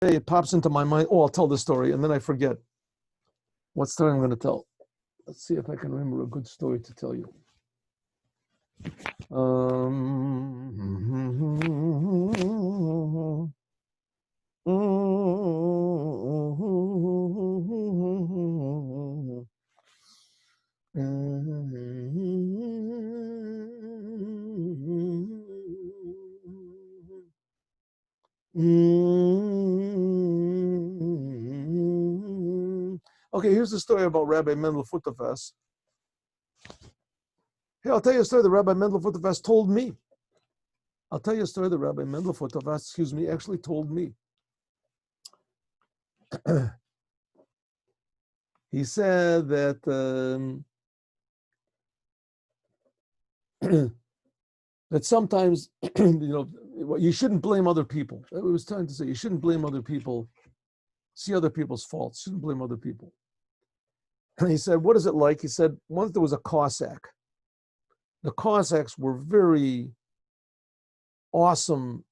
it pops into my mind, oh, I'll tell the story, and then I forget what story I'm going to tell. Let's see if I can remember a good story to tell you. Okay, here's the story about Rabbi Mendel Futerfas. Hey, I'll tell you a story that Rabbi Mendel Futerfas told me. I'll tell you a story that Rabbi Mendel Futerfas, actually told me. He said that that sometimes, you shouldn't blame other people. I was trying to say you shouldn't blame other people, see other people's faults, shouldn't blame other people. And he said, what is it like? He said, once there was a Cossack. The Cossacks were very awesome,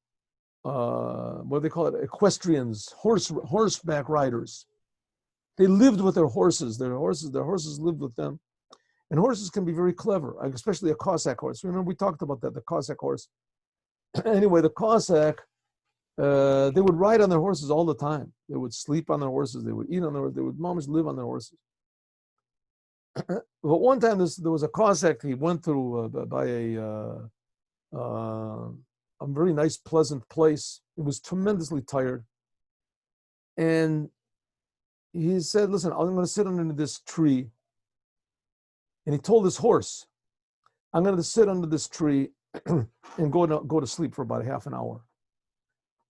what do they call it? Equestrians, horseback riders. They lived with their horses. Their horses lived with them. And horses can be very clever, especially a Cossack horse. Remember, we talked about that, the Cossack horse. Anyway, the Cossack, they would ride on their horses all the time. They would sleep on their horses. They would eat on their horses. They would almost live on their horses. But one time there was a Cossack. He went through by a very nice, pleasant place. He was tremendously tired. And he said, listen, I'm going to sit under this tree. And he told his horse, I'm going to sit under this tree and go to sleep for about half an hour.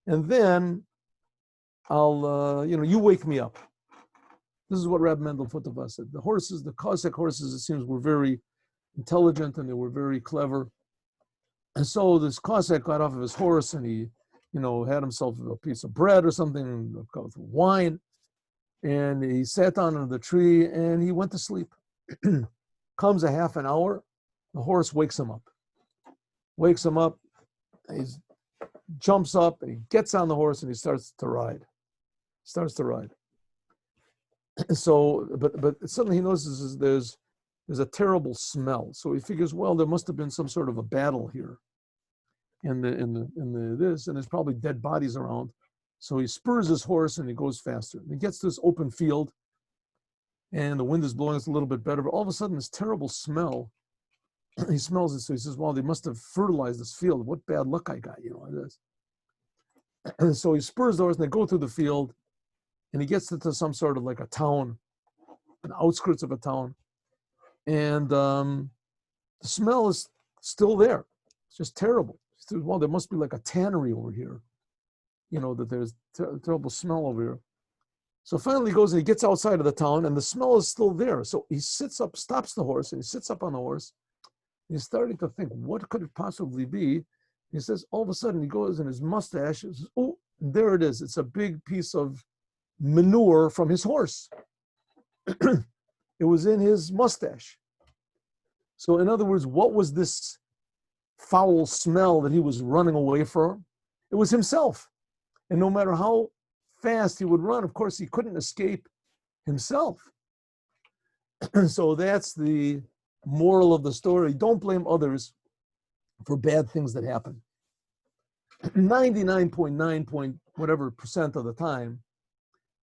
And then I'll, you wake me up. This is what Reb Mendel Futerfas said. The Cossack horses, it seems, were very intelligent and they were very clever. And so this Cossack got off of his horse and he, had himself a piece of bread or something, a cup of wine, and he sat down under the tree and he went to sleep. Comes a half an hour, the horse wakes him up. He jumps up and he gets on the horse and he starts to ride. So, but suddenly he notices there's a terrible smell. So he figures, well, there must have been some sort of a battle here in this, and there's probably dead bodies around. So he spurs his horse and he goes faster. And he gets to this open field, and the wind is blowing. It's a little bit better, but all of a sudden, this terrible smell. He smells it, so he says, "Well, they must have fertilized this field. What bad luck I got, this." And so he spurs the horse, and they go through the field. And he gets into some sort of like a town, an outskirts of a town. And the smell is still there. It's just terrible. He says, well, there must be like a tannery over here, that there's terrible smell over here. So finally he goes and he gets outside of the town and the smell is still there. So he sits up, stops the horse, and he sits up on the horse. He's starting to think, what could it possibly be? He says, all of a sudden he goes and his mustache is, oh, there it is. It's a big piece of manure from his horse. It was in his mustache. So in other words, what was this foul smell that he was running away from? It was himself. And no matter how fast he would run, of course, he couldn't escape himself. So that's the moral of the story. Don't blame others for bad things that happen. 99.9% of the time,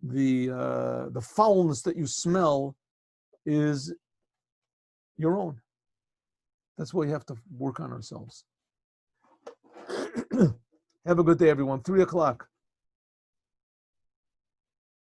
the foulness that you smell is your own. That's why we have to work on ourselves. Have a good day, everyone. 3:00.